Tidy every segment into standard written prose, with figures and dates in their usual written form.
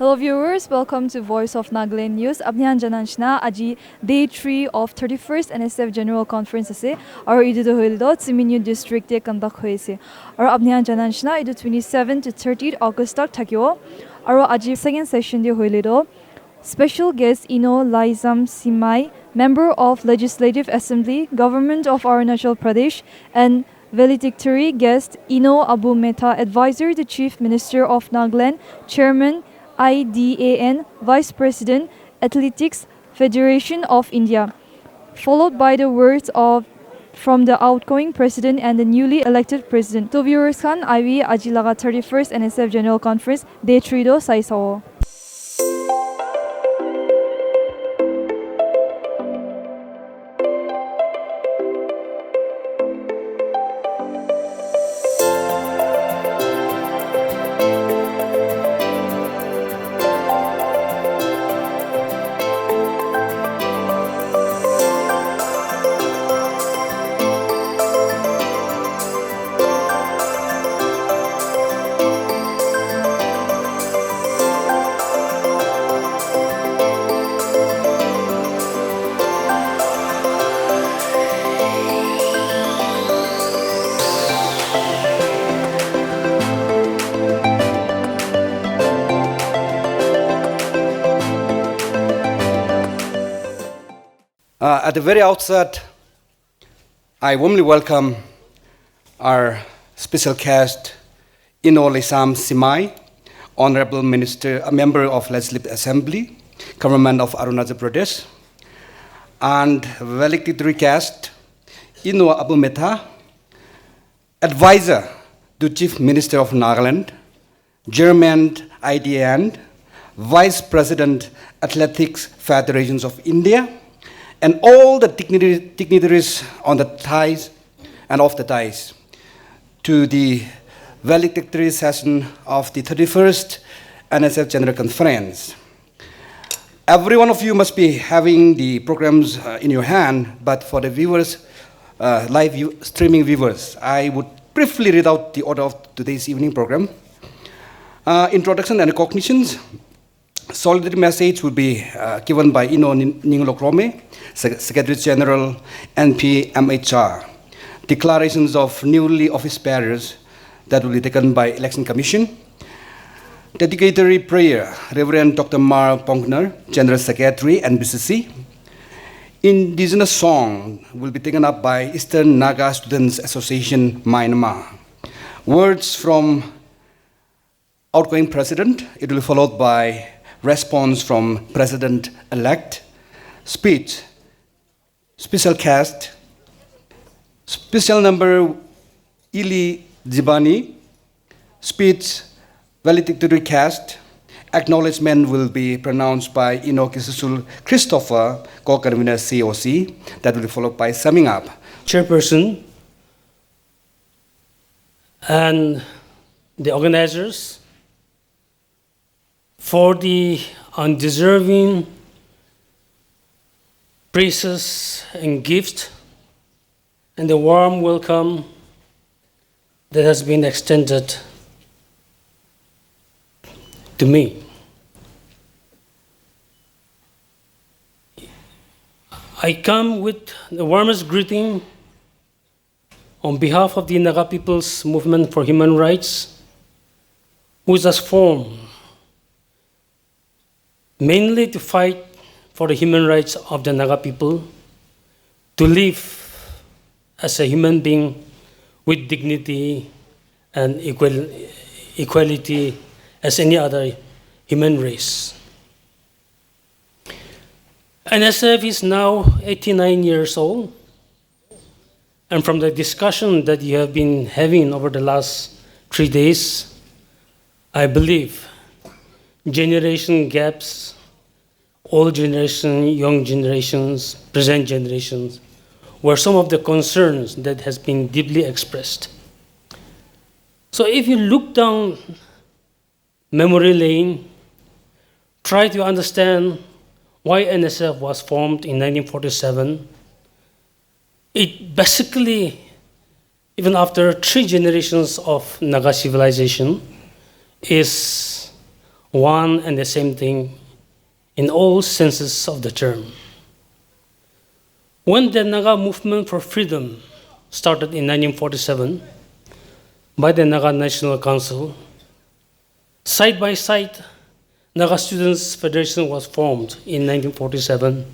Hello viewers, welcome to Voice of Nagaland News. Abnihan jananshna aji day 3 of 31st NSF General Conference ase aru idu do hoilo Tsiminyu district te conduct hoise. Aru abnihan jananshna idu 27 to 30 August tak thakyo. Aru aji second session de hoilo do special guest Ino Laizam Simai, member of Legislative Assembly, Government of Arunachal Pradesh, and Valedictory guest Ino Abu Metha, advisor to Chief Minister of Nagaland, Chairman IDAN, Vice President, Athletics Federation of India, followed by the words from the outgoing president and the newly elected president. To viewers kan IB Ajilaga 31st NSF General Conference Day 3 do Saisawo. At the very outset, I warmly welcome our special guest, Ino Laizam Simai, Honorable Minister, a member of Legislative Assembly, Government of Arunachal Pradesh, and valedictory guest, Ino Abu Metha, advisor to Chief Minister of Nagaland, Chairman IDAN, Vice President, Athletics Federations of India, and all the dignitaries on the ties and off the ties to the valedictory session of the 31st NSF General Conference. Every one of you must be having the programs in your hand, but for the viewers, streaming viewers, I would briefly read out the order of today's evening program. Introduction and recognitions. Solidarity message will be given by Ino Ninglokrome, Secretary General, NPMHR. Declarations of newly office bearers that will be taken by Election Commission. Dedicatory prayer, Reverend Dr. Mar Pongner, General Secretary, NBCC. Indigenous song will be taken up by Eastern Naga Students Association, Myanmar. Words from outgoing president. It will be followed by response from President-elect. Speech, special cast, special number Ili Jibani. Speech, valedictory cast. Acknowledgement will be pronounced by Ino Kisusul Christopher, co-convener COC. That will be followed by summing up. Chairperson and the organizers, for the undeserving praises and gifts and the warm welcome that has been extended to me. I come with the warmest greeting on behalf of the Naga People's Movement for Human Rights, which was formed mainly to fight for the human rights of the Naga people, to live as a human being with dignity and equality as any other human race. NSF is now 89 years old, and from the discussion that you have been having over the last 3 days, I believe generation gaps, old generation, young generations, present generations, were some of the concerns that has been deeply expressed. So if you look down memory lane, try to understand why NSF was formed in 1947, it basically, even after 3 generations of Naga civilization, is one and the same thing in all senses of the term. When the Naga movement for freedom started in 1947 by the Naga National Council, side by side, Naga Students Federation was formed in 1947,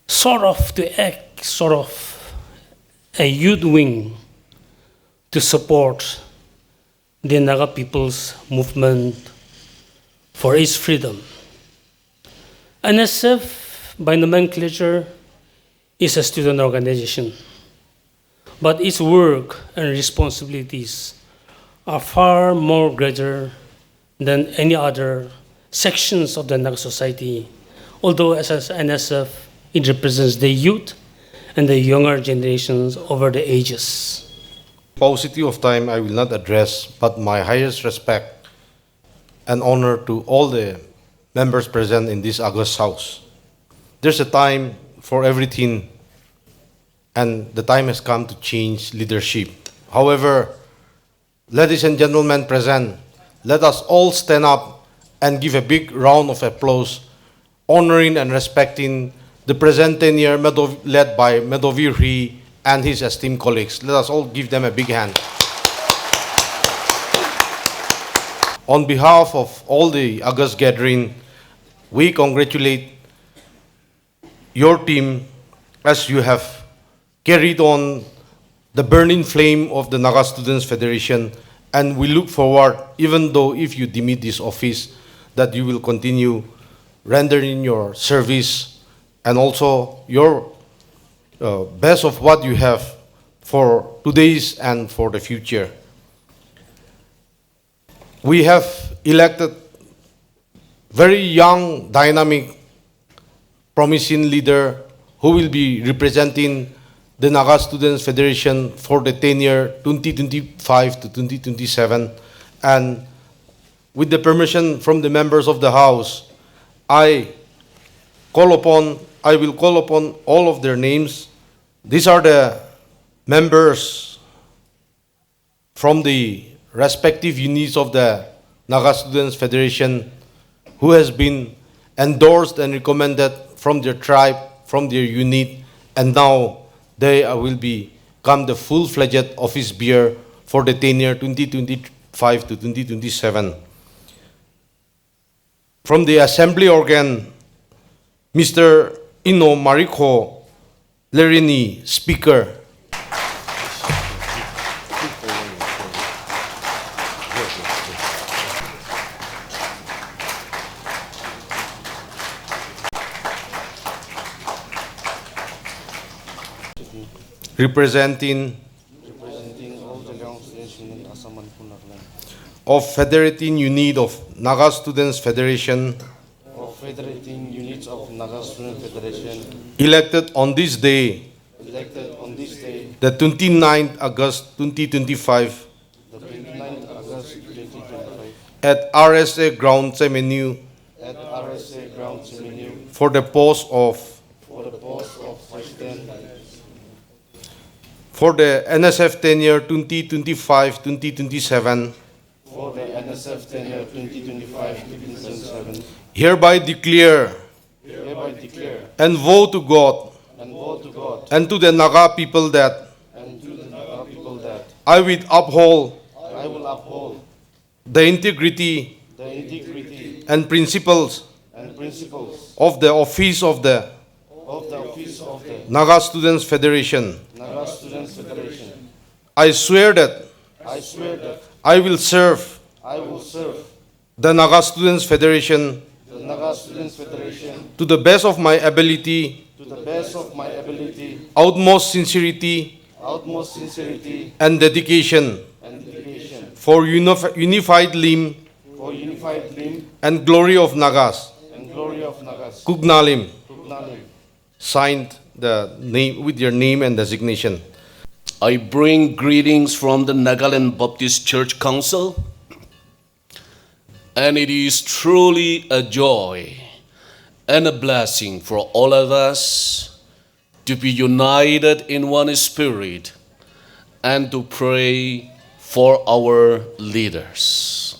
sort of to act sort of a youth wing to support the Naga people's movement for its freedom. NSF, by nomenclature, is a student organization, but its work and responsibilities are far more greater than any other sections of the Naga society, although as NSF, it represents the youth and the younger generations over the ages. Paucity of time I will not address, but my highest respect and honor to all the members present in this august house. There's a time for everything, and the time has come to change leadership. However, ladies and gentlemen present, let us all stand up and give a big round of applause, honoring and respecting the present tenure led by Medovir and his esteemed colleagues. Let us all give them a big hand. On behalf of all the August gathering, we congratulate your team as you have carried on the burning flame of the Naga Students Federation, and we look forward, even though if you demit this office, that you will continue rendering your service and also your best of what you have for today's and for the future. We have elected very young, dynamic, promising leader who will be representing the Naga Students Federation for the tenure 2025 to 2027. And with the permission from the members of the House, I will call upon all of their names. These are the members from the respective units of the Naga Students Federation who has been endorsed and recommended from their tribe, from their unit, and now they will become the full-fledged office bearer for the tenure 2025 to 2027. From the assembly organ, Mr. Ino Mariko Lerini, Speaker. Representing all the young students in Assam of Federating Unit of Naga Students Federation, elected on this day, the 29th August 2025, at RSA Grounds Avenue, for the post of President for the NSF tenure 2025-2027, hereby declare and vow to God and to the Naga people that I will uphold the integrity and principles of the office of the Naga Students Federation. I swear that I will serve the Naga Students Federation to the best of my ability, utmost sincerity and dedication for unified limb and glory of Nagas. Kugnalim. Signed the name with your name and designation. I bring greetings from the Nagaland Baptist Church Council, and it is truly a joy and a blessing for all of us to be united in one spirit and to pray for our leaders.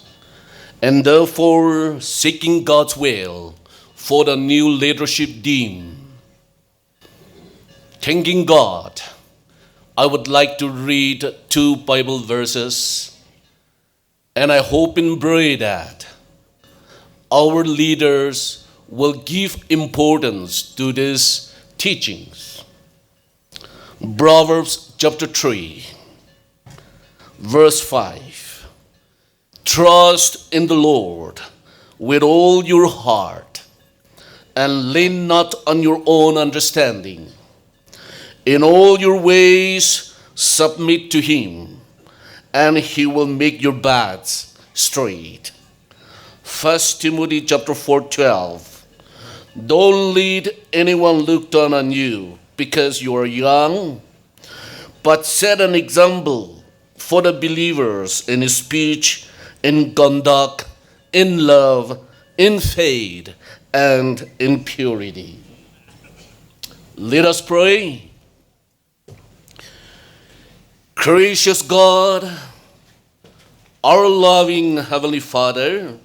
and therefore seeking God's will for the new leadership team. Thanking God, I would like to read 2 Bible verses, and I hope and pray that our leaders will give importance to these teachings. Proverbs chapter 3, verse 5. Trust in the Lord with all your heart, and lean not on your own understanding. In all your ways submit to him, and he will make your paths straight. 1 Timothy chapter 4:12. Don't let anyone look down on you because you are young, but set an example for the believers in speech, in conduct, in love, in faith, and in purity. Let us pray. Gracious God, our loving Heavenly Father,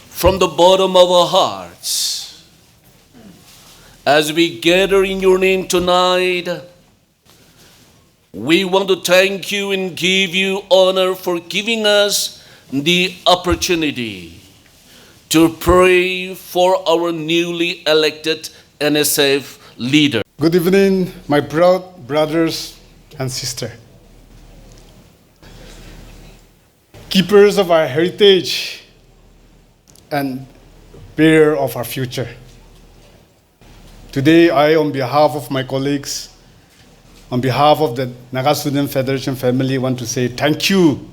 from the bottom of our hearts, as we gather in your name tonight, we want to thank you and give you honor for giving us the opportunity to pray for our newly elected NSF leader. Good evening, my brothers and sisters. Keepers of our heritage and bearer of our future. Today, I, on behalf of my colleagues, on behalf of the Naga Student Federation family, want to say thank you,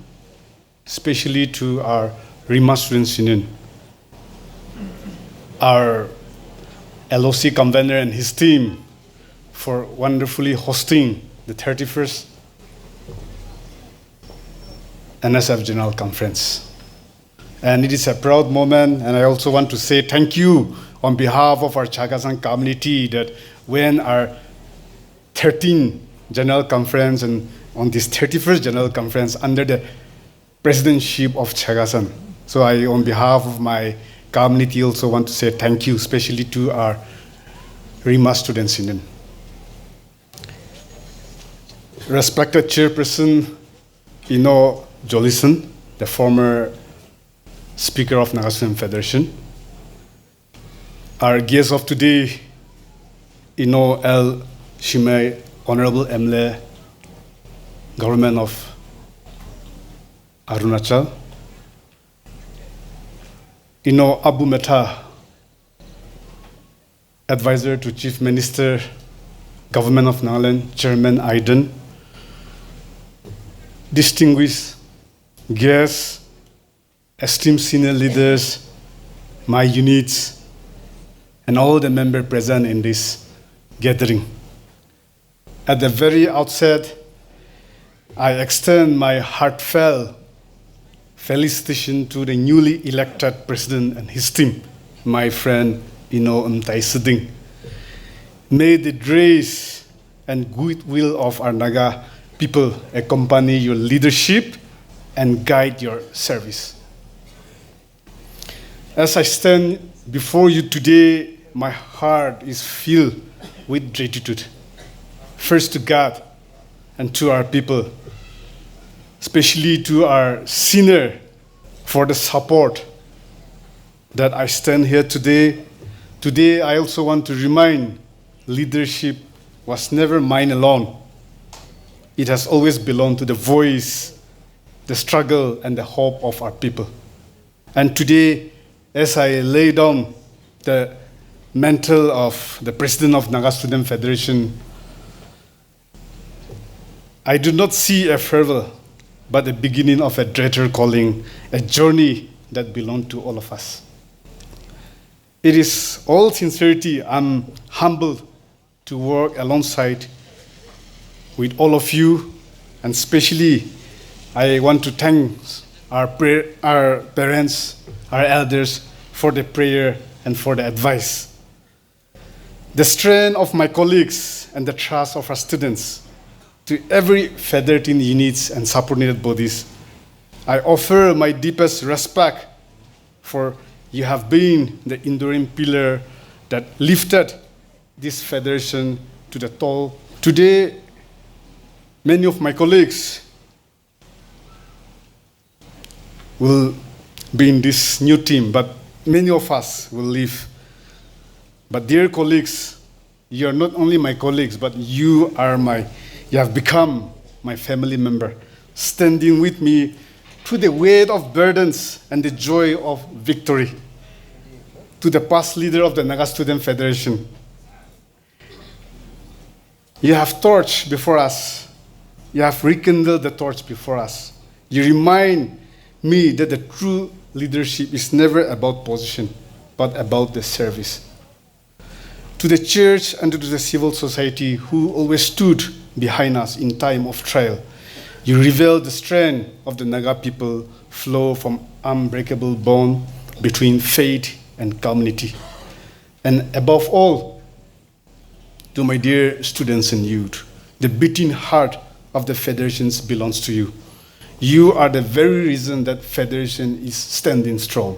especially to our Rima Students Union, our LOC convener and his team, for wonderfully hosting the 31st NSF General Conference. And it is a proud moment, and I also want to say thank you on behalf of our Chagasan community that when our 13th General Conference and on this 31st General Conference under the presidency of Chagasan. So I, on behalf of my community, also want to say thank you, especially to our Rima Students Union. Respected Chairperson Ino Jolison, the former Speaker of Naga Student Federation. Our guest of today, Ino L. Shimei, Honorable MLA, Government of Arunachal. Ino Abu Metha, Advisor to Chief Minister, Government of Nagaland, Chairman Aiden. Distinguished guests, esteemed senior leaders, my units, and all the members present in this gathering. At the very outset, I extend my heartfelt felicitation to the newly elected president and his team, my friend Ino Mtai Siding. May the grace and goodwill of our Naga people accompany your leadership and guide your service. As I stand before you today, my heart is filled with gratitude. First to God and to our people, especially to our senior for the support that I stand here today. Today, I also want to remind leadership was never mine alone. It has always belonged to the voice, the struggle, and the hope of our people. And today, as I lay down the mantle of the President of Naga Student Federation, I do not see a farewell, but the beginning of a greater calling, a journey that belongs to all of us. It is all sincerity, I'm humbled to work alongside with all of you, and especially I want to thank our parents, our elders for the prayer and for the advice. The strength of my colleagues and the trust of our students to every federating units and subordinated bodies I offer my deepest respect for you have been the enduring pillar that lifted this federation to the top. Today, many of my colleagues will be in this new team, but many of us will leave. But dear colleagues, you are not only my colleagues, but you have become my family member, standing with me through the weight of burdens and the joy of victory. To the past leader of the Naga Student Federation, you have torch before us. You have rekindled the torch before us. You remind me that the true leadership is never about position, but about the service. To the church and to the civil society who always stood behind us in time of trial, you reveal the strength of the Naga people flow from unbreakable bond between faith and community. And above all, to my dear students and youth, the beating heart of the federations belongs to you. You are the very reason that federation is standing strong.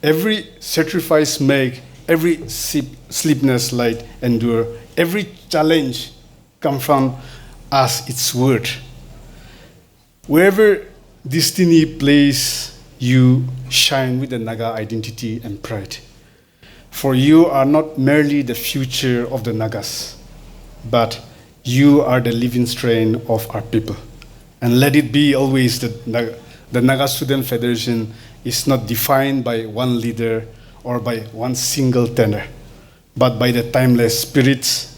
Every sacrifice made, every sleepless night endure, every challenge confront us its word. Wherever destiny places you, shine with the Naga identity and pride. For you are not merely the future of the Nagas, but you are the living strain of our people. And let it be always that the Naga Student Federation is not defined by one leader or by one single tenor, but by the timeless spirits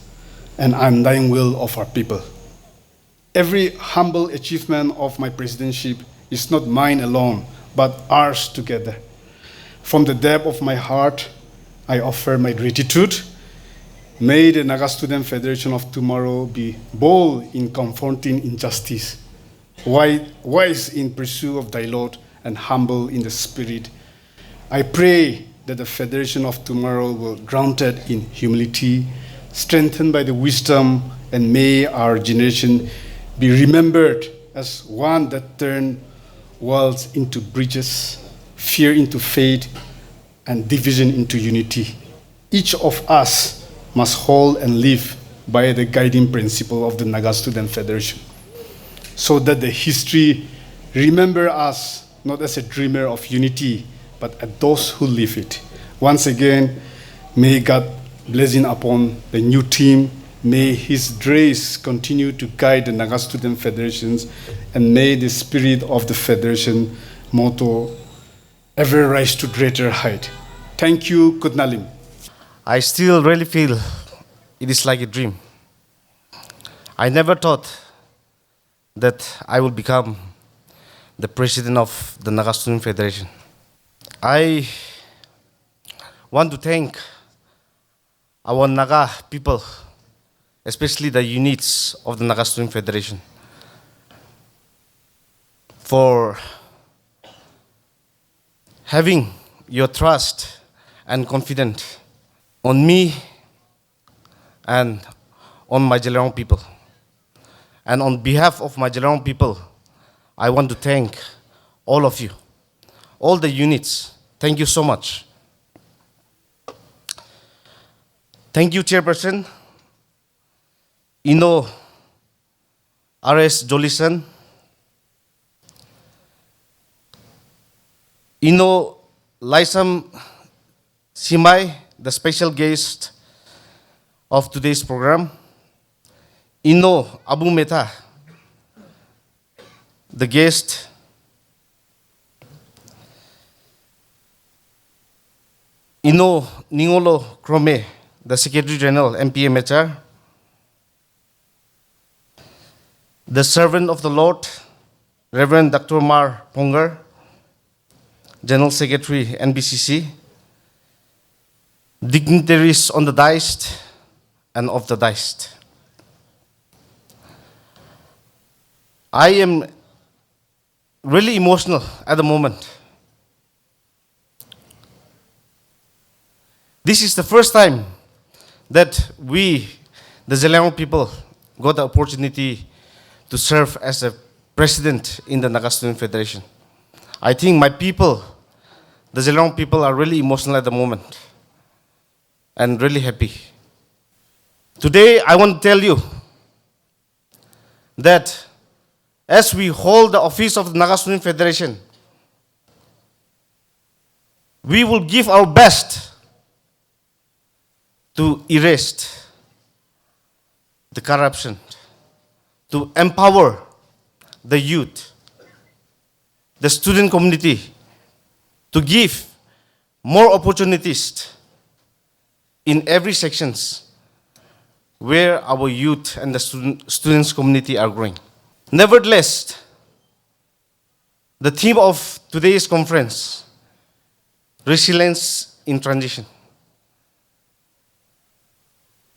and undying will of our people. Every humble achievement of my presidentship is not mine alone, but ours together. From the depth of my heart, I offer my gratitude. May the Naga Student Federation of tomorrow be bold in confronting injustice, wise in pursuit of dialogue, and humble in the spirit. I pray that the Federation of tomorrow will be grounded in humility, strengthened by the wisdom, and may our generation be remembered as one that turned walls into bridges, fear into faith, and division into unity. Each of us must hold and live by the guiding principle of the Naga Student Federation, so that the history remember us not as a dreamer of unity, but as those who live it. Once again, may God blessing upon the new team. May His grace continue to guide the Naga Student Federations, and may the spirit of the Federation motto ever rise to greater height. Thank you, Kutnalim. I still really feel it is like a dream. I never thought that I will become the president of the Naga Student Federation. I want to thank our Naga people, especially the units of the Naga Student Federation, for having your trust and confidence on me and on my Jelarong people. And on behalf of my Jelarong people, I want to thank all of you, all the units. Thank you so much. Thank you, Chairperson Ino R.S. Jolison, Ino Laisam Simai, the special guest of today's program, Ino Abu Metha, the guest, Ino Ningolo Krome, the Secretary General, MPMHR, the servant of the Lord, Reverend Dr. Mar Pongar, General Secretary, NBCC, dignitaries on the dais and off the dais. I am really emotional at the moment. This is the first time that we, the Zelangor people, got the opportunity to serve as a president in the Naga Student Federation. I think my people, the Zilong people, are really emotional at the moment and really happy. Today, I want to tell you that as we hold the office of the Naga Student Federation, we will give our best to erase the corruption, to empower the youth, the student community, to give more opportunities in every sections where our youth and the students community are growing. Nevertheless, the theme of today's conference, resilience in transition.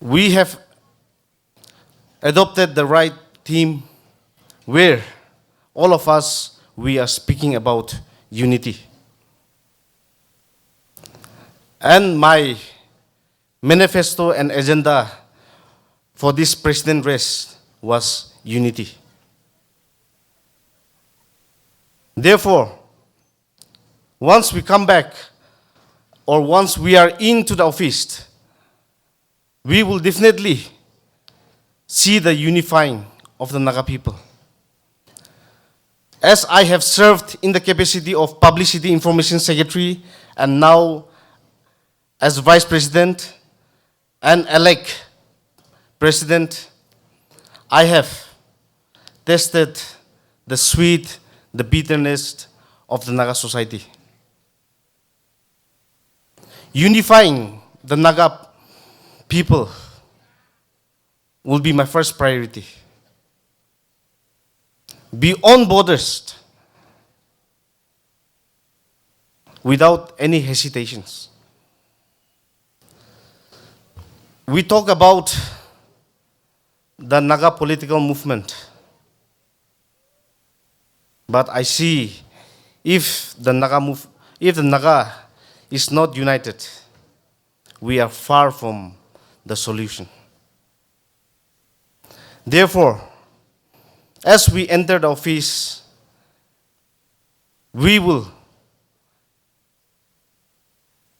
We have adopted the right theme where all of us, we are speaking about unity. And my manifesto and agenda for this president race was unity. Therefore, once we come back or once we are into the office, we will definitely see the unifying of the Naga people. As I have served in the capacity of Publicity Information Secretary and now as Vice President and elect President, I have tested the sweet, the bitterness of the Naga society. Unifying the Naga people will be my first priority. Beyond borders, without any hesitations. We talk about the Naga political movement, but I see if the Naga is not united, we are far from the solution. Therefore, as we enter the office, we will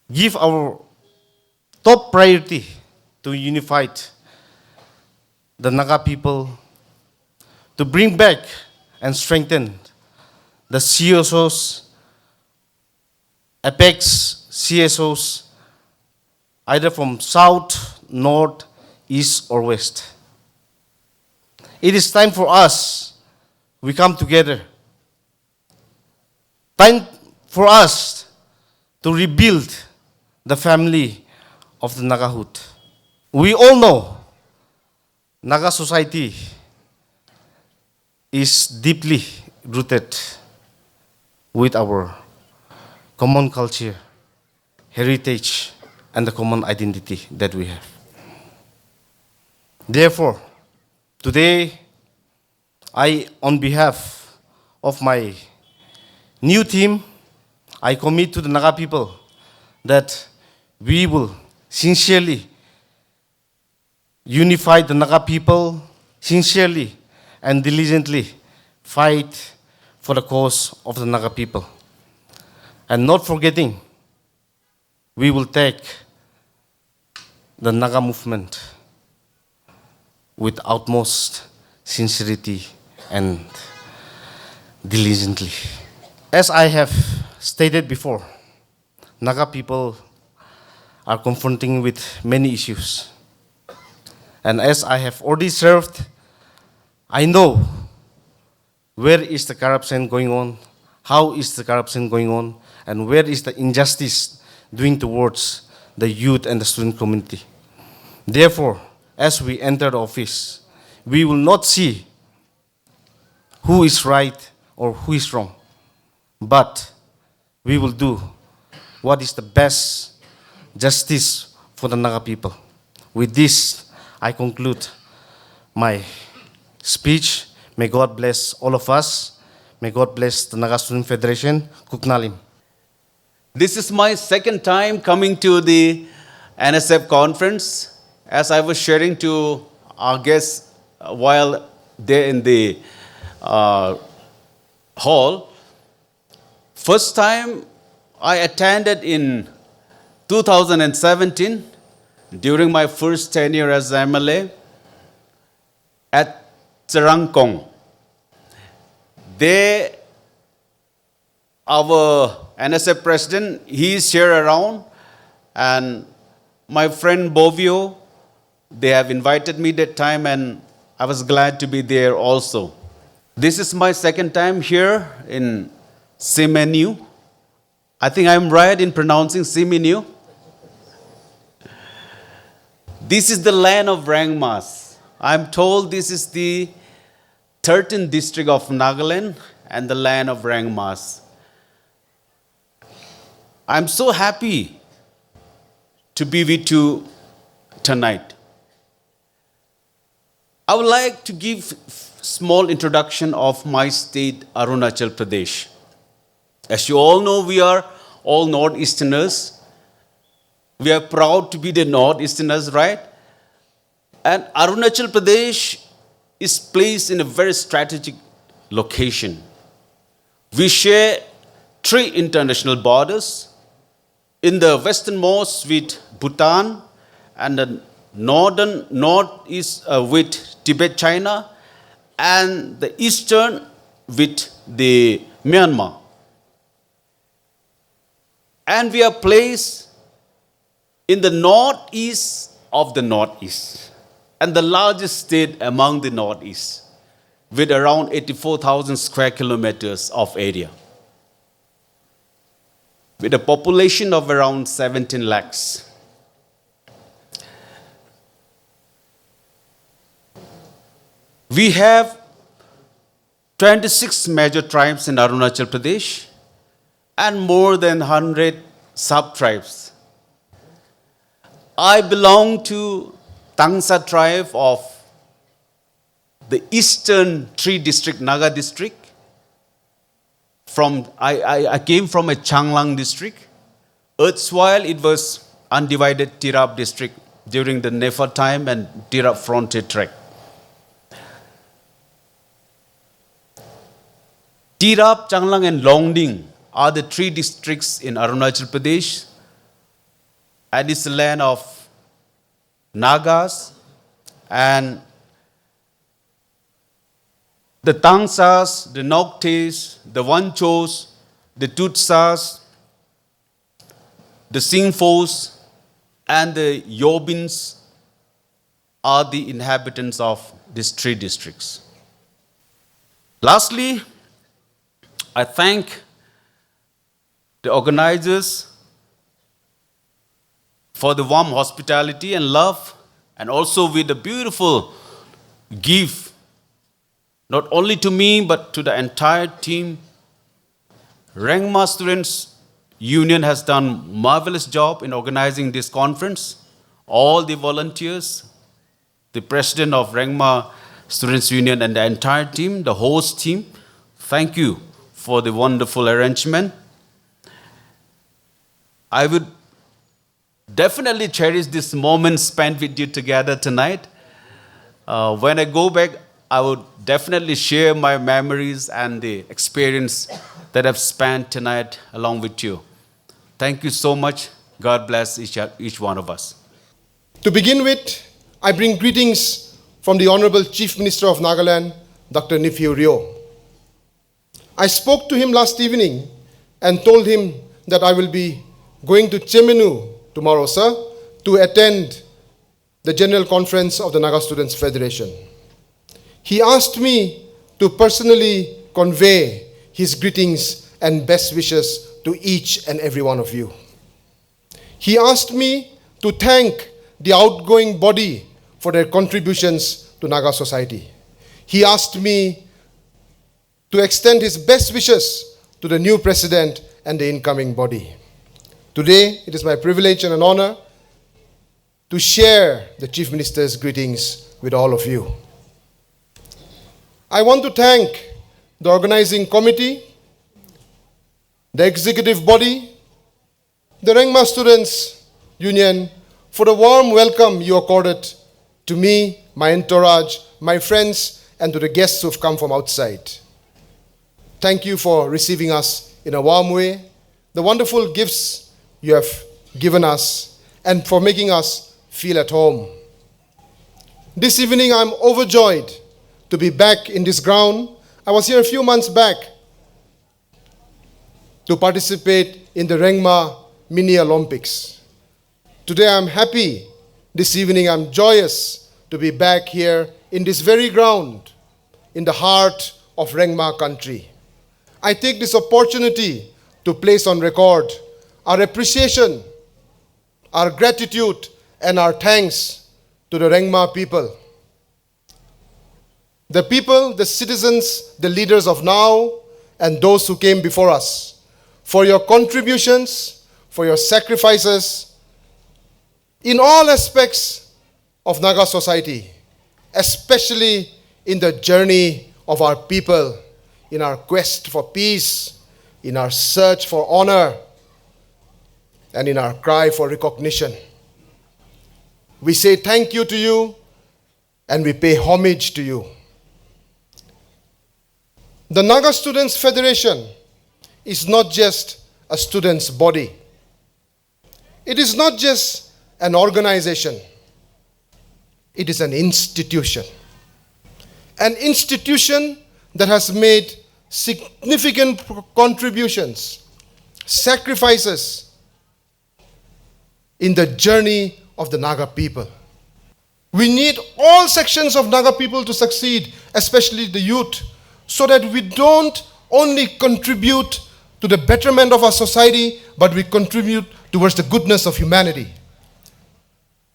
give our top priority to unify the Naga people, to bring back and strengthen the CSOs, Apex CSOs, either from south, north, east, or west. It is time for us, we come together. Time for us to rebuild the family of the Nagahood. We all know Naga society is deeply rooted with our common culture, heritage, and the common identity that we have. Therefore, today, on behalf of my new team, I commit to the Naga people that we will sincerely unify the Naga people, sincerely and diligently fight for the cause of the Naga people. And not forgetting, we will take the Naga movement with utmost sincerity and diligently. As I have stated before, Naga people are confronting with many issues. And as I have already served, I know where is the corruption going on, how is the corruption going on, and where is the injustice doing towards the youth and the student community. Therefore, as we enter the office, we will not see who is right or who is wrong, but we will do what is the best justice for the Naga people. With this, I conclude my speech. May God bless all of us. May God bless the Naga Student Federation. Kuknalim. This is my second time coming to the NSF conference. As I was sharing to our guests while they're in the hall. First time I attended in 2017 during my first tenure as MLA at Cherangkong. There, our NSF president, he is here around, and my friend Bovio, they have invited me that time, and I was glad to be there also. This is my second time here in Simeniu. I think I'm right in pronouncing Simeniu. This is the land of Rangmas. I'm told this is the 13th district of Nagaland and the land of Rangmas. I'm so happy to be with you tonight. I would like to give small introduction of my state, Arunachal Pradesh. As you all know, we are all Northeasterners. We are proud to be the Northeasterners, right? And Arunachal Pradesh is placed in a very strategic location. We share 3 international borders. In the westernmost with Bhutan, and the northeast with Tibet, China, and the eastern with the Myanmar. And we are placed in the northeast of the northeast, and the largest state among the northeast, with around 84,000 square kilometers of area, with a population of around 17 lakhs. We have 26 major tribes in Arunachal Pradesh and more than 100 sub-tribes. I belong to Tangsa tribe of the eastern 3 district, Naga district. I came from a Changlang district. Erstwhile, it was undivided Tirap district during the Nepha time and Tirap frontier trek. Tirap, Changlang, and Longding are the 3 districts in Arunachal Pradesh, and it's the land of Nagas and the Tangsas, the Noktes, the Wanchos, the Tutsas, the Singphos, and the Yobins are the inhabitants of these 3 districts. Lastly, I thank the organizers for the warm hospitality and love, and also with the beautiful gift, not only to me, but to the entire team. Rangma Students Union has done a marvelous job in organizing this conference. All the volunteers, the president of Rangma Students Union and the entire team, the host team, thank you for the wonderful arrangement. I would definitely cherish this moment spent with you together tonight. When I go back, I would definitely share my memories and the experience that I've spent tonight along with you. Thank you so much. God bless each one of us. To begin with, I bring greetings from the Honorable Chief Minister of Nagaland, Dr. Nifyu Rio. I spoke to him last evening and told him that I will be going to Chemenu tomorrow, sir, to attend the General Conference of the Naga Students Federation. He asked me to personally convey his greetings and best wishes to each and every one of you. He asked me to thank the outgoing body for their contributions to Naga society. He asked me to extend his best wishes to the new president and the incoming body. Today, it is my privilege and an honor to share the Chief Minister's greetings with all of you. I want to thank the organizing committee, the executive body, the Rangma Students Union for the warm welcome you accorded to me, my entourage, my friends, and to the guests who have come from outside. Thank you for receiving us in a warm way, the wonderful gifts you have given us, and for making us feel at home. This evening, I'm overjoyed to be back in this ground. I was here a few months back to participate in the Rengma Mini Olympics. Today, I'm happy. This evening, I'm joyous to be back here in this very ground, in the heart of Rengma country. I take this opportunity to place on record our appreciation, our gratitude, and our thanks to the Rengma people. The people, the citizens, the leaders of now, and those who came before us, for your contributions, for your sacrifices, in all aspects of Naga society, especially in the journey of our people, in our quest for peace, in our search for honor, and in our cry for recognition. We say thank you to you, and we pay homage to you. The Naga Students Federation is not just a students' body. It is not just an organization. It is an institution. An institution that has made significant contributions, sacrifices in the journey of the Naga people. We need all sections of Naga people to succeed, especially the youth, so that we don't only contribute to the betterment of our society, but we contribute towards the goodness of humanity.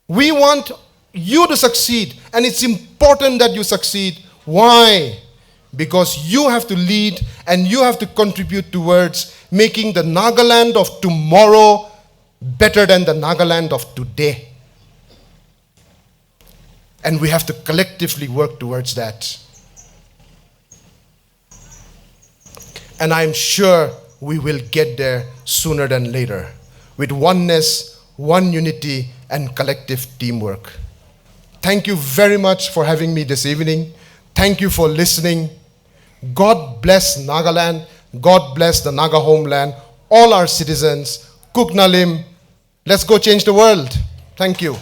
We want you to succeed, and it's important that you succeed. Why? Because you have to lead and you have to contribute towards making the Nagaland of tomorrow better than the Nagaland of today. And we have to collectively work towards that. And I'm sure we will get there sooner than later with oneness, one unity, and collective teamwork. Thank you very much for having me this evening. Thank you for listening. God bless Nagaland. God bless the Naga homeland, all our citizens. Kuknalim. Let's go change the world. Thank you.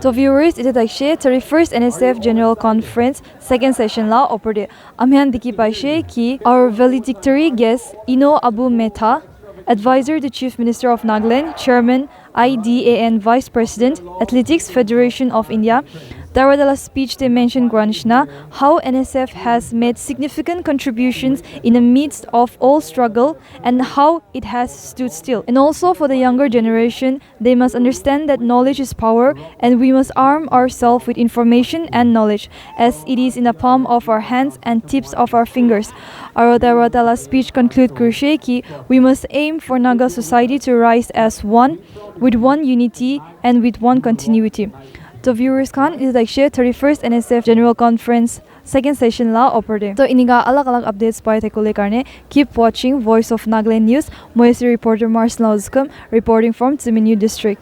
So viewers, ite dakshe 31st NSF General Conference second session la operde. Amyan diki paishe ki our valedictory guest Ino Abu Metha, advisor to Chief Minister of Nagaland, Chairman IDAN Vice President, Athletics Federation of India. Daradala speech they mentioned Granishna how NSF has made significant contributions in the midst of all struggle and how it has stood still. And also for the younger generation, they must understand that knowledge is power and we must arm ourselves with information and knowledge as it is in the palm of our hands and tips of our fingers. Our Daradala speech conclude Kursheki, we must aim for Naga society to rise as one, with one unity and with one continuity. So viewers kan is like share 31st NSF General Conference second session la operde. So iniga alag updates pai thekole karne keep watching Voice of Nagaland News. Moi reporter Mars Lauskum reporting from Tsiminyu district.